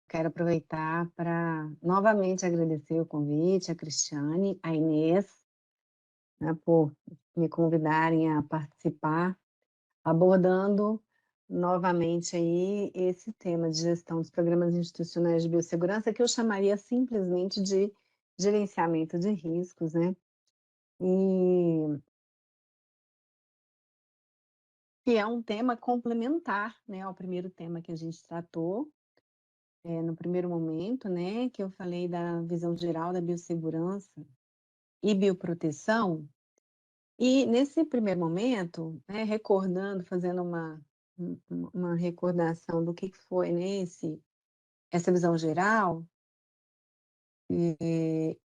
quero aproveitar para novamente agradecer o convite, a Cristiane, a Inês, né, por me convidarem a participar, abordando novamente aí esse tema de gestão dos programas institucionais de biossegurança, que eu chamaria simplesmente de gerenciamento de riscos, né? E que é um tema complementar, né, ao primeiro tema que a gente tratou, no primeiro momento, né, que eu falei da visão geral da biossegurança e bioproteção. E nesse primeiro momento, né, recordando, fazendo uma recordação do que foi, né, essa visão geral,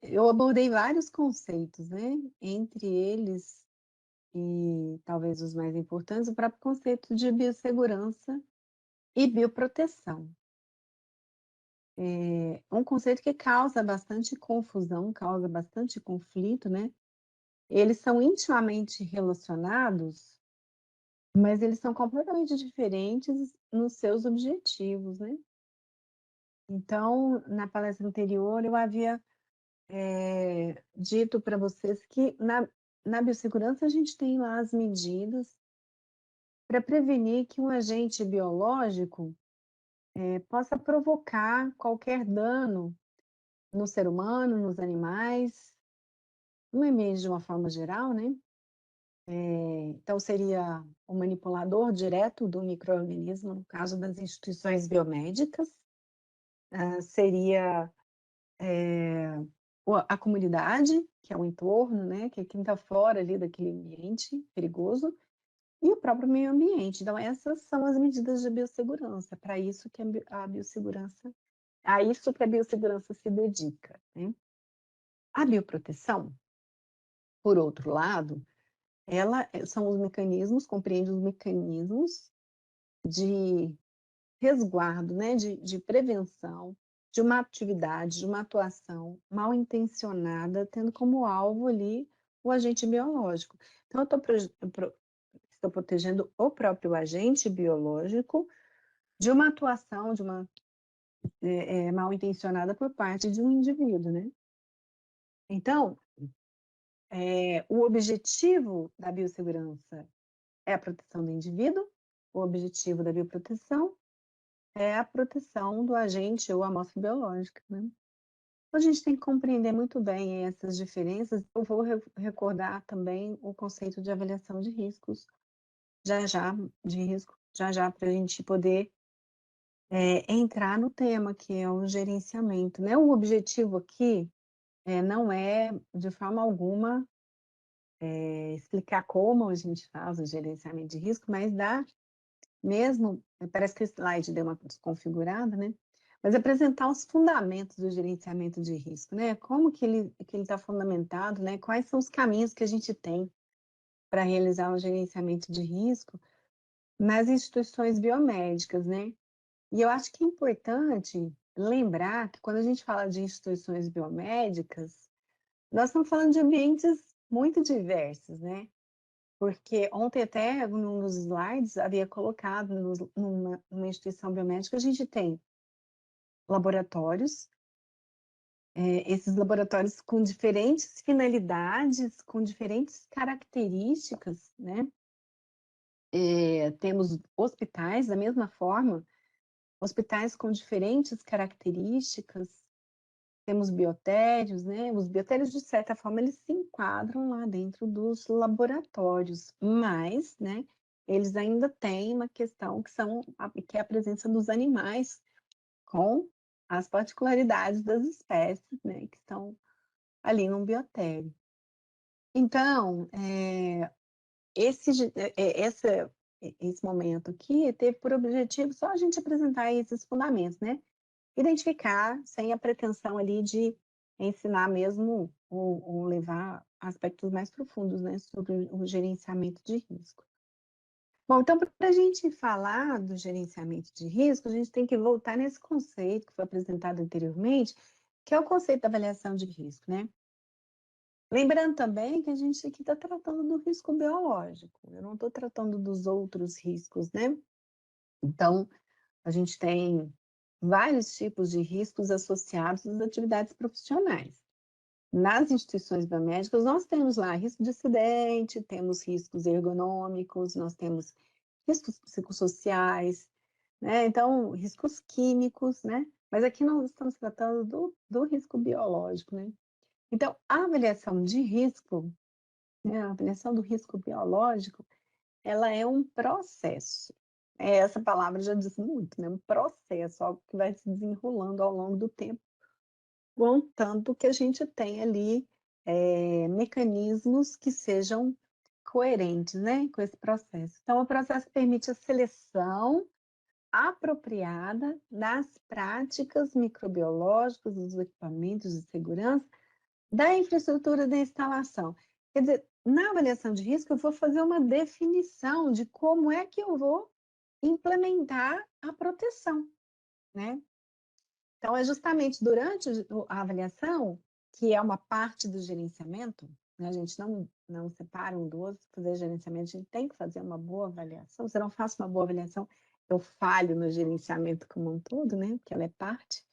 eu abordei vários conceitos, né, entre eles, e talvez os mais importantes, o próprio conceito de biossegurança e bioproteção. Um conceito que causa bastante confusão, causa bastante conflito, né? Eles são intimamente relacionados, mas eles são completamente diferentes nos seus objetivos, né? Então, na palestra anterior, eu havia dito para vocês que na biossegurança a gente tem lá as medidas para prevenir que um agente biológico possa provocar qualquer dano no ser humano, nos animais, no ambiente de uma forma geral, né? Então, seria o manipulador direto do micro-organismo, no caso das instituições biomédicas, seria a comunidade, que é o entorno, né? Que é quem está fora ali daquele ambiente perigoso, e o próprio meio ambiente. Então, essas são as medidas de biossegurança, para isso que a biossegurança, a isso que a biossegurança se dedica, né? A bioproteção, por outro lado, ela são os mecanismos, compreende os mecanismos de resguardo, né, de prevenção de uma atividade, de uma atuação mal intencionada, tendo como alvo ali o agente biológico. Então, estou protegendo o próprio agente biológico de uma atuação, de uma mal intencionada por parte de um indivíduo, né? Então, o objetivo da biossegurança é a proteção do indivíduo, o objetivo da bioproteção é a proteção do agente ou amostra biológica, né? Então, a gente tem que compreender muito bem essas diferenças. Eu vou recordar também o conceito de avaliação de riscos, já já, para a gente poder entrar no tema, que é o gerenciamento, né? O objetivo aqui não é, de forma alguma, explicar como a gente faz o gerenciamento de risco, mas dá mesmo, parece que o slide deu uma desconfigurada, né? Mas apresentar os fundamentos do gerenciamento de risco, né? Como que ele está fundamentado, né? Quais são os caminhos que a gente tem para realizar o gerenciamento de risco nas instituições biomédicas, né? E eu acho que é importante lembrar que quando a gente fala de instituições biomédicas, nós estamos falando de ambientes muito diversos, né? Porque ontem até, num dos slides, havia colocado numa instituição biomédica, a gente tem laboratórios, esses laboratórios com diferentes finalidades, com diferentes características, né? Temos hospitais, da mesma forma, hospitais com diferentes características, temos biotérios, né? Os biotérios, de certa forma, eles se enquadram lá dentro dos laboratórios, mas, né, eles ainda têm uma questão que é a presença dos animais com as particularidades das espécies, né, que estão ali num biotério. Então, esse momento aqui teve por objetivo só a gente apresentar esses fundamentos, né? Identificar, sem a pretensão ali de ensinar mesmo ou levar aspectos mais profundos, né, sobre o gerenciamento de risco. Bom, então, para a gente falar do gerenciamento de risco, a gente tem que voltar nesse conceito que foi apresentado anteriormente, que é o conceito da avaliação de risco, né? Lembrando também que a gente aqui está tratando do risco biológico, eu não estou tratando dos outros riscos, né? Então, a gente tem vários tipos de riscos associados às atividades profissionais. Nas instituições biomédicas, nós temos lá risco de acidente, temos riscos ergonômicos, nós temos riscos psicossociais, né? Então, riscos químicos, né? Mas aqui nós estamos tratando do risco biológico, né? Então, a avaliação de risco, né, a avaliação do risco biológico, ela é um processo. Essa palavra já diz muito, né? Um processo, algo que vai se desenrolando ao longo do tempo, contanto que a gente tem ali mecanismos que sejam coerentes, né, com esse processo. Então, o processo permite a seleção apropriada das práticas microbiológicas, dos equipamentos de segurança, da infraestrutura da instalação. Quer dizer, na avaliação de risco, eu vou fazer uma definição de como é que eu vou implementar a proteção, né? Então, é justamente durante a avaliação, que é uma parte do gerenciamento, né? A gente não separa um do outro, fazer gerenciamento, a gente tem que fazer uma boa avaliação. Se eu não faço uma boa avaliação, eu falho no gerenciamento como um todo, né? Porque ela é parte.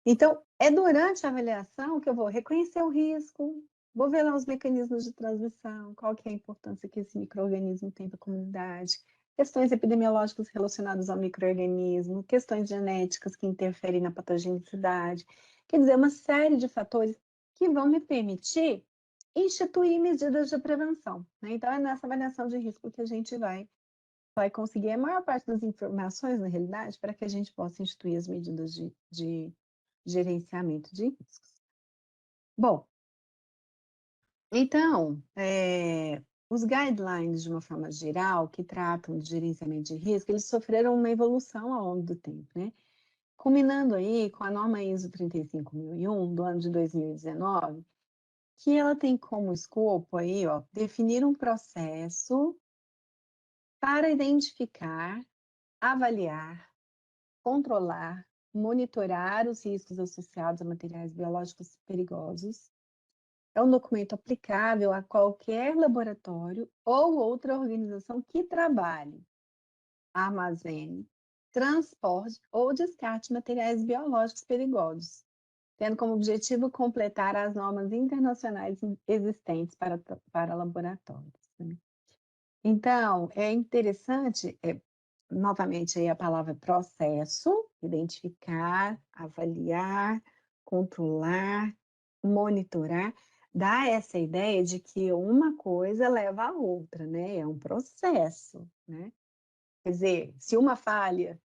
Então, é durante a avaliação que eu vou reconhecer o risco, vou ver lá os mecanismos de transmissão, qual que é a importância que esse micro-organismo tem para a comunidade, questões epidemiológicas relacionadas ao micro-organismo, questões genéticas que interferem na patogenicidade, quer dizer, uma série de fatores que vão me permitir instituir medidas de prevenção, né? Então, é nessa avaliação de risco que a gente vai conseguir a maior parte das informações, na realidade, para que a gente possa instituir as medidas de gerenciamento de riscos. Bom, então, os guidelines, de uma forma geral, que tratam de gerenciamento de risco, eles sofreram uma evolução ao longo do tempo, né? Culminando aí com a norma ISO 35001, do ano de 2019, que ela tem como escopo aí, ó, definir um processo para identificar, avaliar, controlar, monitorar os riscos associados a materiais biológicos perigosos. É um documento aplicável a qualquer laboratório ou outra organização que trabalhe, armazene, transporte ou descarte materiais biológicos perigosos, tendo como objetivo completar as normas internacionais existentes para laboratórios, né? Então, é interessante, novamente aí a palavra processo, identificar, avaliar, controlar, monitorar, dá essa ideia de que uma coisa leva a outra, né? É um processo, né? Quer dizer, se uma falha,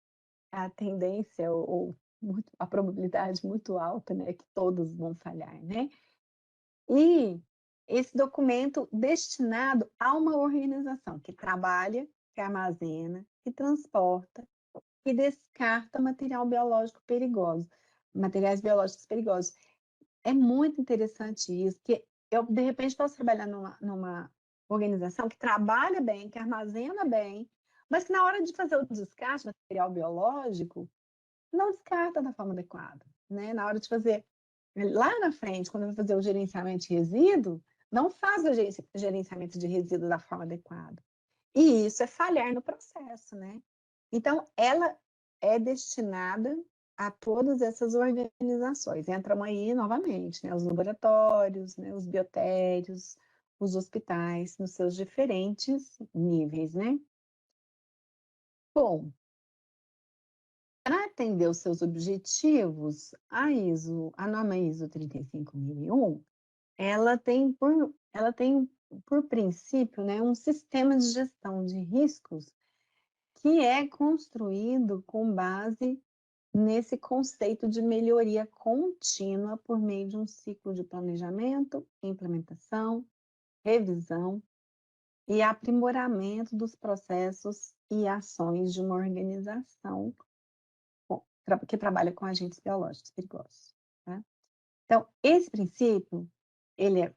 a tendência ou a probabilidade muito alta, né, é que todos vão falhar, né? E esse documento destinado a uma organização que trabalha, que armazena, que transporta e descarta material biológico perigoso, materiais biológicos perigosos. É muito interessante isso, que eu, de repente, posso trabalhar numa organização que trabalha bem, que armazena bem, mas que na hora de fazer o descarte do material biológico, não descarta da forma adequada, né? Na hora de fazer lá na frente, quando vai fazer o gerenciamento de resíduo, não faz o gerenciamento de resíduo da forma adequada. E isso é falhar no processo, né? Então, ela é destinada a todas essas organizações. Entram aí, novamente, né, os laboratórios, né, os biotérios, os hospitais, nos seus diferentes níveis, né? Bom, para atender os seus objetivos, a norma ISO 35001, ela tem por princípio, né, um sistema de gestão de riscos que é construído com base nesse conceito de melhoria contínua por meio de um ciclo de planejamento, implementação, revisão e aprimoramento dos processos e ações de uma organização que trabalha com agentes biológicos perigosos, tá? Então, esse princípio, ele é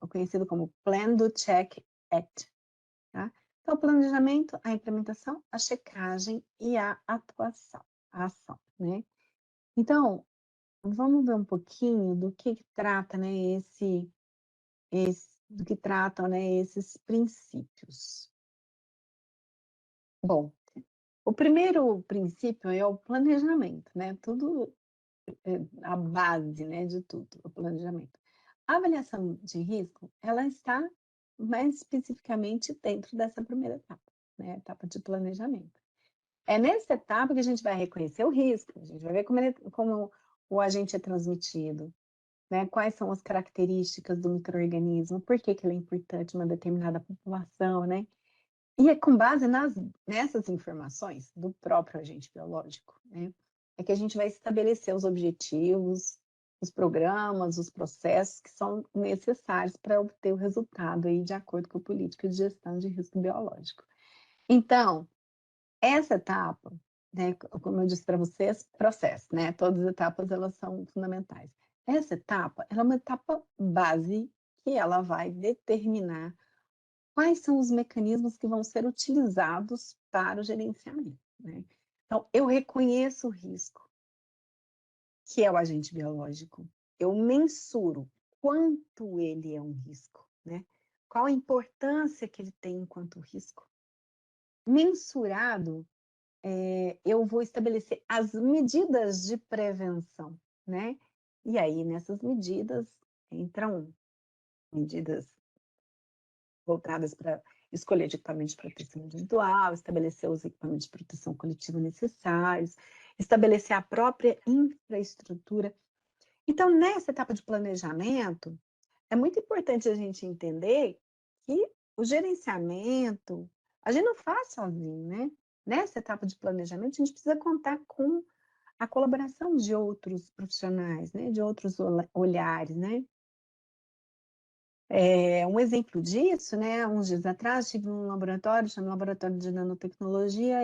conhecido como Plan do Check Act, tá? Então, o planejamento, a implementação, a checagem e a atuação, a ação, né? Então, vamos ver um pouquinho do que trata, né, do que tratam, né, esses princípios. Bom, O primeiro princípio é o planejamento, né, tudo a base, né, de tudo, o planejamento. A avaliação de risco, ela está mais especificamente dentro dessa primeira etapa, né, etapa de planejamento. É nessa etapa que a gente vai reconhecer o risco, a gente vai ver como o agente é transmitido, né, quais são as características do micro-organismo, por que que ele é importante em uma determinada população, né. E é com base nessas informações do próprio agente biológico, né, é que a gente vai estabelecer os objetivos, os programas, os processos que são necessários para obter o resultado aí de acordo com a política de gestão de risco biológico. Então, essa etapa, né, como eu disse para vocês, processo, né, todas as etapas elas são fundamentais. Essa etapa, ela é uma etapa base que ela vai determinar quais são os mecanismos que vão ser utilizados para o gerenciamento, né. Então, eu reconheço o risco, que é o agente biológico, eu mensuro quanto ele é um risco, né, qual a importância que ele tem enquanto risco. Mensurado, eu vou estabelecer as medidas de prevenção, né, e aí nessas medidas entram medidas voltadas para escolher de equipamentos de proteção individual, estabelecer os equipamentos de proteção coletiva necessários, estabelecer a própria infraestrutura. Então, nessa etapa de planejamento, é muito importante a gente entender que o gerenciamento, a gente não faz sozinho, né? Nessa etapa de planejamento, a gente precisa contar com a colaboração de outros profissionais, né? De outros olhares, né? Um exemplo disso, né, uns dias atrás tive um laboratório, chama Laboratório de Nanotecnologia,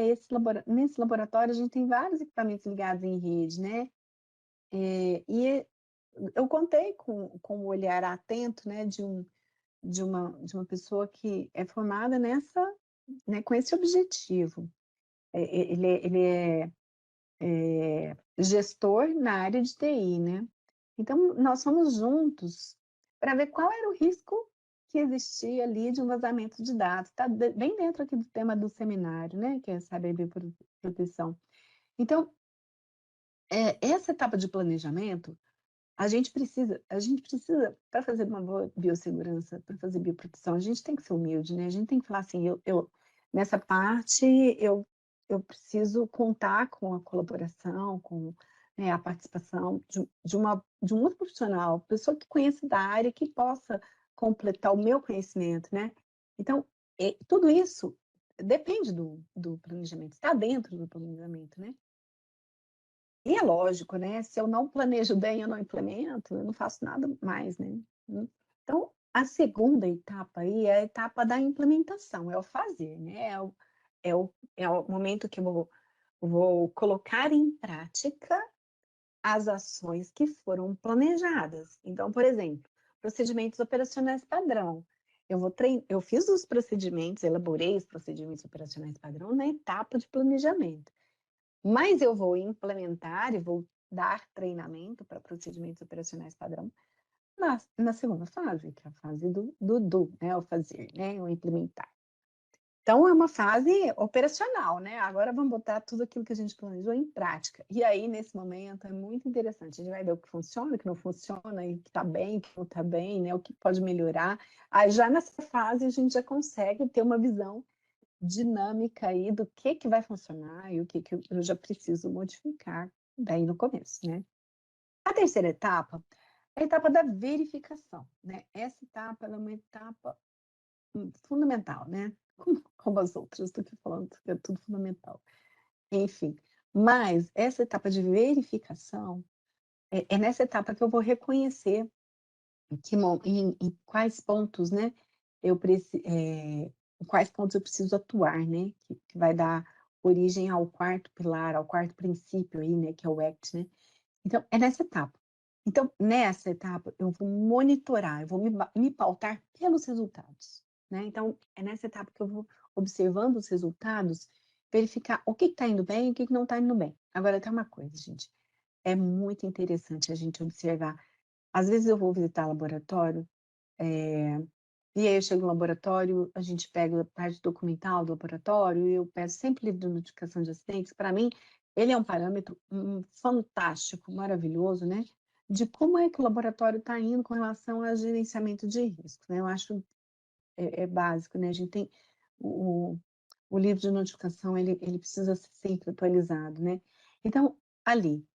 nesse laboratório a gente tem vários equipamentos ligados em rede, né, e eu contei com o olhar atento, né, de uma pessoa que é formada nessa, né, com esse objetivo. Ele é gestor na área de TI, né. Então, nós fomos juntos para ver qual era o risco que existia ali de um vazamento de dados. Está bem dentro aqui do tema do seminário, né, que é saber bioproteção. Então, essa etapa de planejamento, a gente precisa para fazer uma boa biossegurança, para fazer bioproteção, a gente tem que ser humilde, né, a gente tem que falar assim: "Eu nessa parte, eu preciso contar com a colaboração, com, né, a participação de um outro profissional, pessoa que conheça da área, que possa completar o meu conhecimento", né. Então, tudo isso depende do planejamento, está dentro do planejamento, né. E é lógico, né, se eu não planejo bem, eu não implemento, eu não faço nada mais, né. Então, a segunda etapa aí é a etapa da implementação, é o fazer, né, é o momento que eu vou colocar em prática as ações que foram planejadas. Então, por exemplo, procedimentos operacionais padrão, eu fiz os procedimentos, elaborei os procedimentos operacionais padrão na etapa de planejamento. Mas eu vou implementar e vou dar treinamento para procedimentos operacionais padrão na segunda fase, que é a fase do, né, o fazer, né, o implementar. Então é uma fase operacional, né, agora vamos botar tudo aquilo que a gente planejou em prática. E aí, nesse momento, é muito interessante, a gente vai ver o que funciona, o que não funciona, e o que está bem, o que não está bem, né, o que pode melhorar. Aí já nessa fase a gente já consegue ter uma visão dinâmica aí do que vai funcionar e o que eu já preciso modificar daí no começo, né. A terceira etapa é a etapa da verificação, né. Essa etapa ela é uma etapa, fundamental, né, como as outras, tô aqui falando que é tudo fundamental. Enfim, mas essa etapa de verificação, é nessa etapa que eu vou reconhecer em quais pontos, né, em quais pontos eu preciso atuar, né, que vai dar origem ao quarto pilar, ao quarto princípio aí, né, que é o ACT, né. Então, é nessa etapa. Então, nessa etapa, eu vou monitorar, eu vou me pautar pelos resultados, né. Então, é nessa etapa que eu vou observando os resultados, verificar o que está indo bem e o que que não está indo bem. Agora tem uma coisa, gente, é muito interessante a gente observar, às vezes eu vou visitar laboratório, E aí eu chego no laboratório, a gente pega a parte documental do laboratório, e eu peço sempre livro de notificação de acidentes. Para mim, ele é um parâmetro fantástico, maravilhoso, né? De como é que o laboratório está indo com relação ao gerenciamento de risco, né? Eu acho básico, né? A gente tem o, o livro de notificação, ele precisa ser sempre atualizado, né? Então, ali,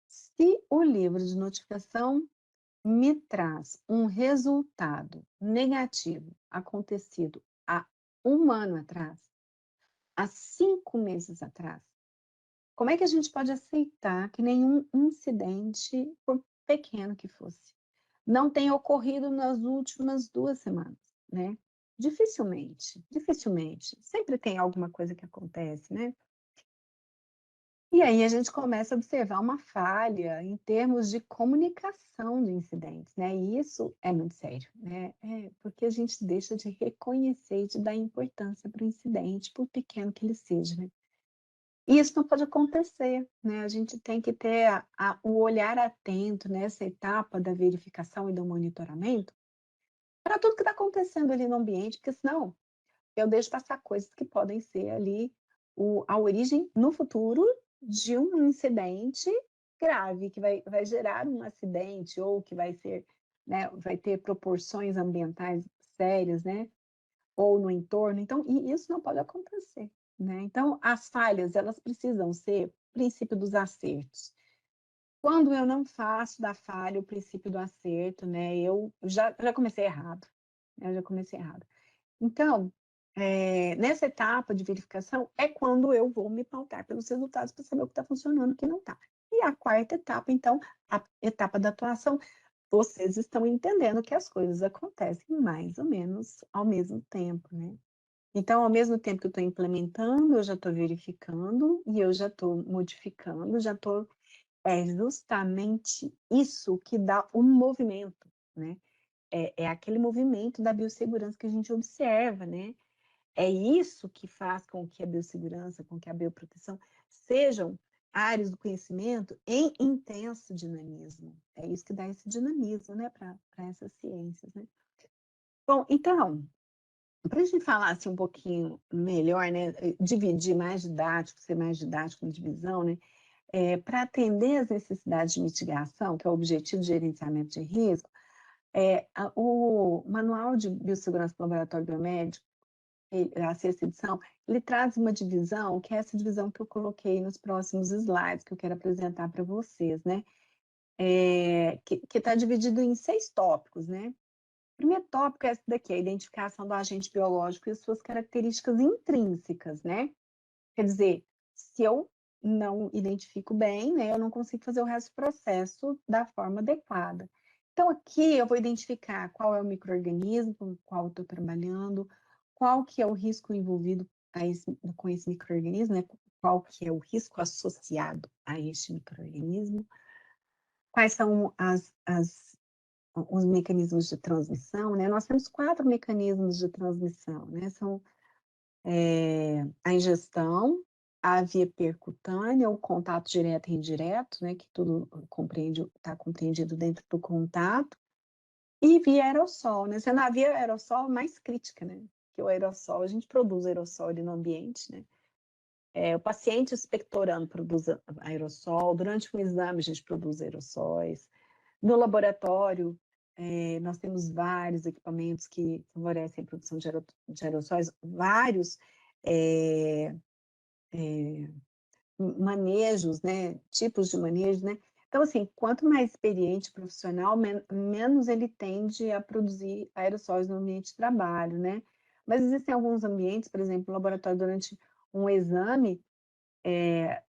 se o livro de notificação me traz um resultado negativo acontecido há 1 ano atrás, há 5 meses atrás, como é que a gente pode aceitar que nenhum incidente, por pequeno que fosse, não tenha ocorrido nas últimas 2 semanas, né? Dificilmente, dificilmente. Sempre tem alguma coisa que acontece, né? E aí a gente começa a observar uma falha em termos de comunicação de incidentes, né? E isso é muito sério, né? Porque a gente deixa de reconhecer e de dar importância para o incidente, por pequeno que ele seja, né? E isso não pode acontecer, né? A gente tem que ter o olhar atento nessa etapa da verificação e do monitoramento para tudo que está acontecendo ali no ambiente, porque senão eu deixo passar coisas que podem ser ali a origem, no futuro, de um incidente grave, que vai gerar um acidente, ou que vai ser, né, vai ter proporções ambientais sérias, né, ou no entorno. Então, e isso não pode acontecer, né? Então, as falhas, elas precisam ser princípio dos acertos. Quando eu não faço da falha o princípio do acerto, né, eu já comecei errado, né, eu já comecei errado. Então, nessa etapa de verificação é quando eu vou me pautar pelos resultados para saber o que está funcionando e o que não está. E a quarta etapa, então, a etapa da atuação, vocês estão entendendo que as coisas acontecem mais ou menos ao mesmo tempo, né? Então, ao mesmo tempo que eu estou implementando, eu já estou verificando e eu já estou modificando, já estou. É justamente isso que dá um movimento, né? É aquele movimento da biossegurança que a gente observa, né? É isso que faz com que a biossegurança, com que a bioproteção sejam áreas do conhecimento em intenso dinamismo. É isso que dá esse dinamismo, né, para essas ciências, né? Bom, então, para a gente falar assim, um pouquinho melhor, né, dividir mais didático, ser mais didático na divisão, né, para atender às necessidades de mitigação, que é o objetivo de gerenciamento de risco, o Manual de Biossegurança do Laboratório Biomédico, a sexta edição, ele traz uma divisão, que é essa divisão que eu coloquei nos próximos slides, que eu quero apresentar para vocês, né? Que está dividido em 6 tópicos, né? O primeiro tópico é esse daqui, a identificação do agente biológico e suas características intrínsecas, né? Quer dizer, se eu não identifico bem, né, eu não consigo fazer o resto do processo da forma adequada. Então, aqui eu vou identificar qual é o micro-organismo com o qual eu estou trabalhando, qual que é o risco envolvido com esse micro-organismo, né, qual que é o risco associado a este micro-organismo, quais são os mecanismos de transmissão, né? Nós temos 4 mecanismos de transmissão, né? São a ingestão, a via percutânea, o contato direto e indireto, né, que tudo está compreendido dentro do contato, e via aerossol, né, sendo a via aerossol mais crítica, né, que o aerossol, a gente produz aerossol ali no ambiente, né, o paciente expectorando produz aerossol, durante um exame a gente produz aerossóis, no laboratório, nós temos vários equipamentos que favorecem a produção de aerossóis, vários é, manejos, né, tipos de manejo, né? Então, assim, quanto mais experiente profissional, menos ele tende a produzir aerossóis no ambiente de trabalho, né? Mas existem alguns ambientes, por exemplo, no laboratório durante um exame,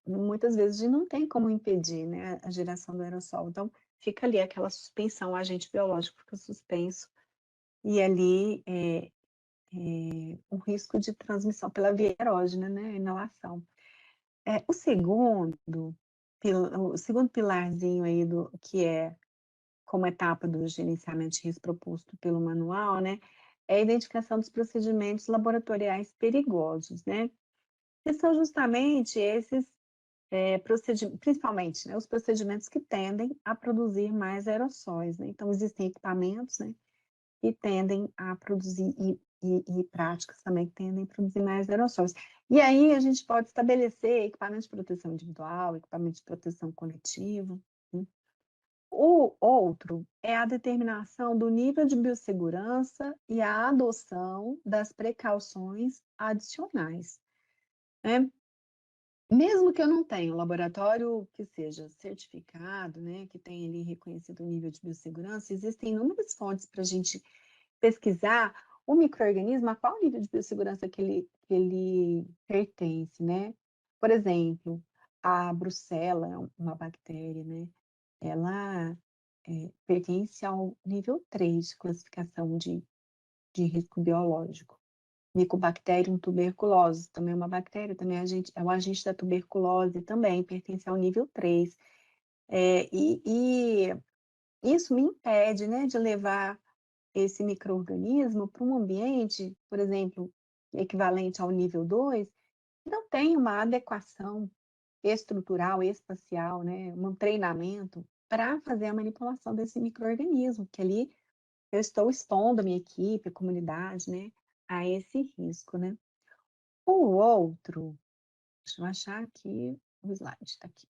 muitas vezes a gente não tem como impedir, né, a geração do aerossol. Então, fica ali aquela suspensão, o agente biológico fica suspenso, e ali o risco de transmissão pela via aerógena, né, inalação. O segundo pilarzinho aí que é como etapa do gerenciamento de risco proposto pelo manual, né, é a identificação dos procedimentos laboratoriais perigosos, né, que são justamente esses principalmente, né, os procedimentos que tendem a produzir mais aerossóis, né. Então existem equipamentos, né, que tendem a produzir e práticas também que tendem a produzir mais aerossóis. E aí a gente pode estabelecer equipamento de proteção individual, equipamento de proteção coletivo, né. O outro é a determinação do nível de biossegurança e a adoção das precauções adicionais, né. Mesmo que eu não tenha um laboratório que seja certificado, né, que tenha ali reconhecido o nível de biossegurança, existem inúmeras fontes para a gente pesquisar o micro-organismo, a qual nível de biossegurança que ele pertence, né. Por exemplo, a brucela é uma bactéria, né, ela, pertence ao nível 3 de classificação de risco biológico. Mycobacterium tuberculosis, também é uma bactéria, também é um agente da tuberculose, também pertence ao nível 3. E isso me impede, né, de levar esse micro-organismo para um ambiente, por exemplo, equivalente ao nível 2, que não tem uma adequação estrutural, espacial, né, um treinamento para fazer a manipulação desse micro-organismo, que ali eu estou expondo a minha equipe, a comunidade, né, a esse risco, né. O outro, deixa eu achar aqui o slide, está aqui.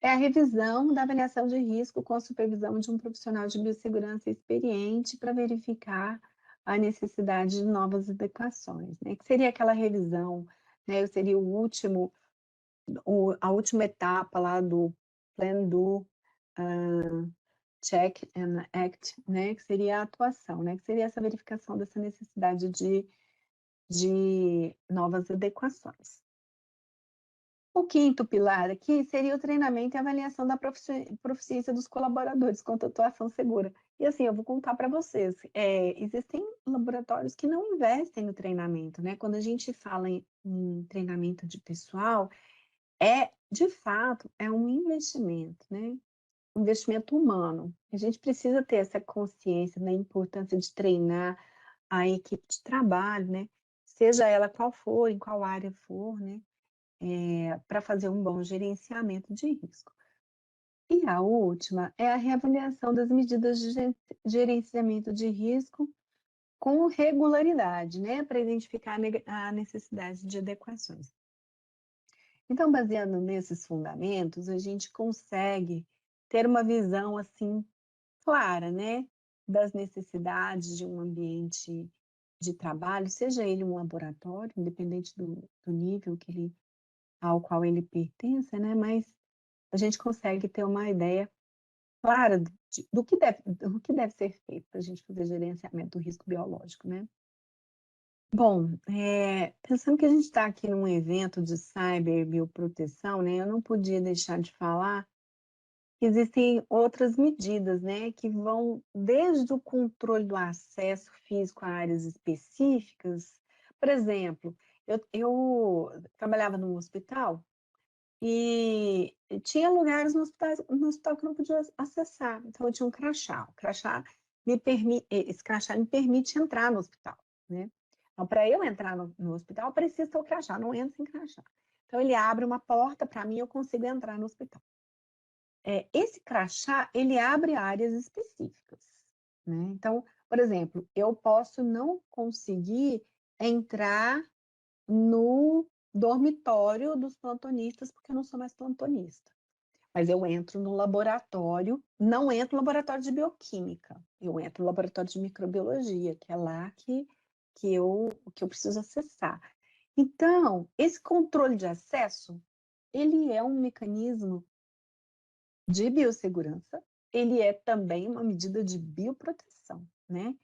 É a revisão da avaliação de risco com a supervisão de um profissional de biossegurança experiente para verificar a necessidade de novas adequações, né, que seria aquela revisão, né, seria a última etapa lá do Plan Do, Check and Act, né, que seria a atuação, né, que seria essa verificação dessa necessidade de novas adequações. O quinto pilar aqui seria o treinamento e avaliação da proficiência dos colaboradores quanto à atuação segura. E assim, eu vou contar para vocês, existem laboratórios que não investem no treinamento, né? Quando a gente fala em treinamento de pessoal, de fato, é um investimento, né? Um investimento humano. A gente precisa ter essa consciência da importância de treinar a equipe de trabalho, né? Seja ela qual for, em qual área for, né? Para fazer um bom gerenciamento de risco. E a última é a reavaliação das medidas de gerenciamento de risco com regularidade, né, para identificar a necessidade de adequações. Então, baseando nesses fundamentos, a gente consegue ter uma visão assim clara, né, das necessidades de um ambiente de trabalho, seja ele um laboratório, independente do nível ao qual ele pertence, né, mas a gente consegue ter uma ideia clara do que deve ser feito para a gente fazer gerenciamento do risco biológico, né. Bom, pensando que a gente está aqui num evento de cyberbioproteção, né, eu não podia deixar de falar que existem outras medidas, né, que vão desde o controle do acesso físico a áreas específicas. Por exemplo, eu trabalhava num hospital. E tinha lugares no hospital que eu não podia acessar, então eu tinha um crachá. Esse crachá me permite entrar no hospital, né. Então para eu entrar no hospital, eu preciso ter o crachá, não entro sem crachá. Então ele abre uma porta para mim, eu consigo entrar no hospital. Esse crachá, ele abre áreas específicas, né. Então, por exemplo, eu posso não conseguir entrar no dormitório dos plantonistas, porque eu não sou mais plantonista. Mas eu entro no laboratório, não entro no laboratório de bioquímica, eu entro no laboratório de microbiologia, que é lá que eu preciso acessar. Então, esse controle de acesso, ele é um mecanismo de biossegurança, ele é também uma medida de bioproteção, né.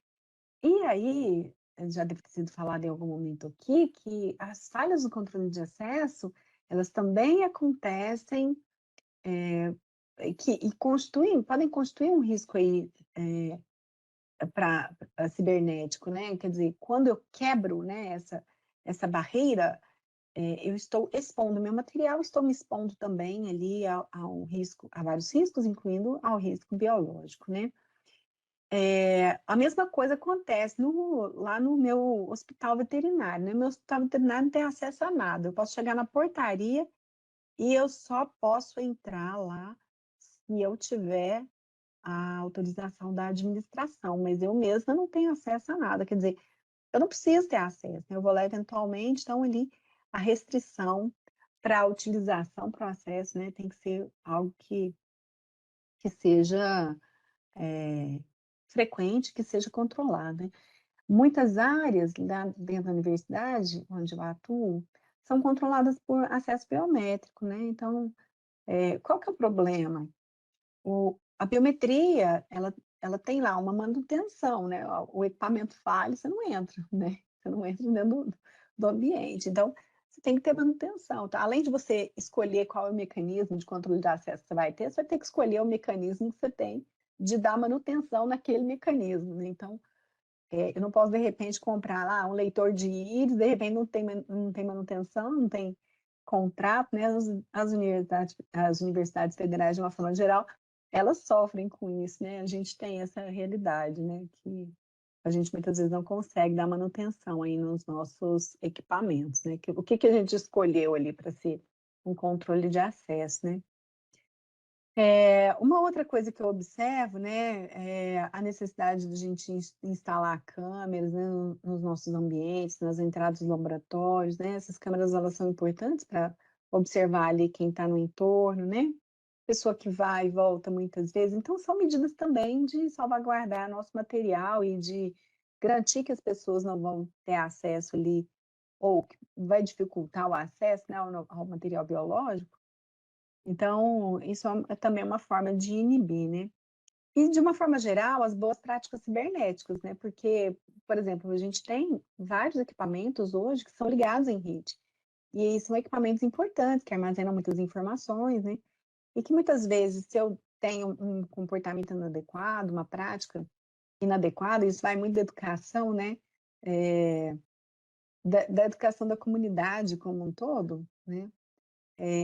E aí, já deve ter sido falado em algum momento aqui, que as falhas no controle de acesso, elas também acontecem, podem constituir um risco aí, para cibernético, né. Quer dizer, quando eu quebro, né, essa barreira, eu estou expondo meu material, estou me expondo também ali a vários riscos, incluindo ao risco biológico, né. A mesma coisa acontece lá no meu hospital veterinário, né, meu hospital veterinário não tem acesso a nada, eu posso chegar na portaria e eu só posso entrar lá se eu tiver a autorização da administração, mas eu mesma não tenho acesso a nada, quer dizer, eu não preciso ter acesso, né, eu vou lá eventualmente, então ali a restrição para a utilização, para o acesso, né, tem que ser algo que seja frequente, que seja controlado, né. Muitas áreas lá dentro da universidade, onde eu atuo, são controladas por acesso biométrico, né, então, qual que é o problema? A biometria, ela tem lá uma manutenção, né, o equipamento falha, você não entra, né, você não entra dentro do ambiente, então, você tem que ter manutenção, tá, além de você escolher qual é o mecanismo de controle de acesso que você vai ter que escolher o mecanismo que você tem de dar manutenção naquele mecanismo, né, então, eu não posso de repente comprar lá um leitor de íris, de repente não tem manutenção, não tem contrato, né, as universidades federais de uma forma geral, elas sofrem com isso, né, a gente tem essa realidade, né, que a gente muitas vezes não consegue dar manutenção aí nos nossos equipamentos, né, o que que a gente escolheu ali para ser um controle de acesso, né. Uma outra coisa que eu observo, né, é a necessidade de a gente instalar câmeras, né, nos nossos ambientes, nas entradas dos laboratórios, né, essas câmeras elas são importantes para observar ali quem está no entorno, né, pessoa que vai e volta muitas vezes, então são medidas também de salvaguardar nosso material e de garantir que as pessoas não vão ter acesso ali, ou que vai dificultar o acesso, né, ao material biológico, então, isso é também uma forma de inibir, né. E de uma forma geral, as boas práticas cibernéticas, né, porque, por exemplo, a gente tem vários equipamentos hoje que são ligados em rede, e são equipamentos importantes, que armazenam muitas informações, né, e que muitas vezes se eu tenho um comportamento inadequado, uma prática inadequada, isso vai muito da educação, né, da educação da comunidade como um todo, né.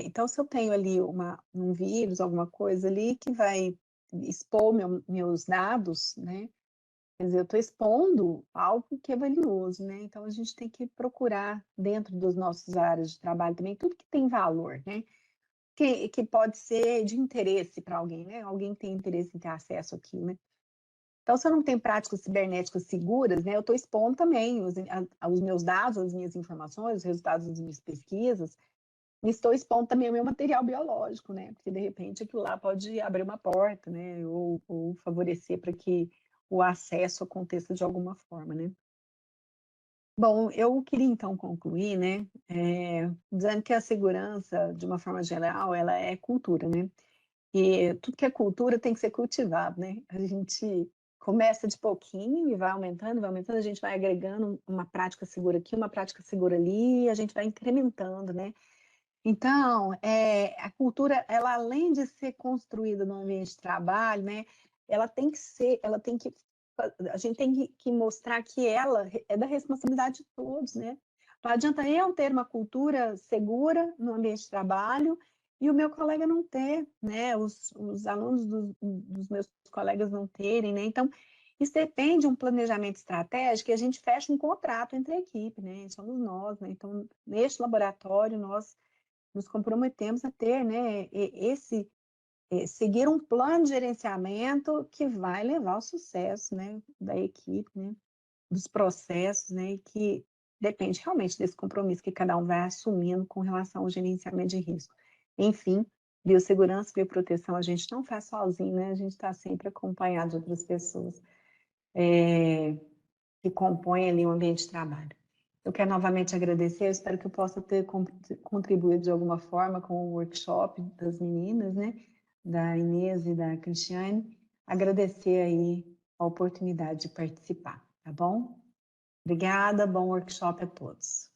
Então, se eu tenho ali um vírus, alguma coisa ali que vai expor meus dados, né, quer dizer, eu estou expondo algo que é valioso, né, então a gente tem que procurar dentro das nossas áreas de trabalho também, tudo que tem valor, né, que pode ser de interesse para alguém, né, alguém tem interesse em ter acesso àquilo, né. Então, se eu não tenho práticas cibernéticas seguras, né, eu estou expondo também os meus dados, as minhas informações, os resultados das minhas pesquisas, estou expondo também o meu material biológico, né, porque de repente aquilo lá pode abrir uma porta, né, ou favorecer para que o acesso aconteça de alguma forma, né. Bom, eu queria então concluir, né, dizendo que a segurança, de uma forma geral, ela é cultura, né, e tudo que é cultura tem que ser cultivado, né, a gente começa de pouquinho e vai aumentando, a gente vai agregando uma prática segura aqui, uma prática segura ali, e a gente vai incrementando, né. Então, a cultura, ela além de ser construída no ambiente de trabalho, né, ela tem que a gente tem que mostrar que ela é da responsabilidade de todos, né. Não adianta eu ter uma cultura segura no ambiente de trabalho e o meu colega não ter, né, os alunos dos meus colegas não terem, né. Então, isso depende de um planejamento estratégico e a gente fecha um contrato entre a equipe, né, somos nós, né. Então, neste laboratório, nós nos comprometemos a ter, né, seguir um plano de gerenciamento que vai levar ao sucesso, né, da equipe, né, dos processos, né, e que depende realmente desse compromisso que cada um vai assumindo com relação ao gerenciamento de risco. Enfim, biossegurança, bioproteção a gente não faz sozinho, né, a gente está sempre acompanhado de outras pessoas, que compõem ali o ambiente de trabalho. Eu quero novamente agradecer, eu espero que eu possa ter contribuído de alguma forma com o workshop das meninas, né, da Inês e da Cristiane, agradecer aí a oportunidade de participar, tá bom? Obrigada, bom workshop a todos.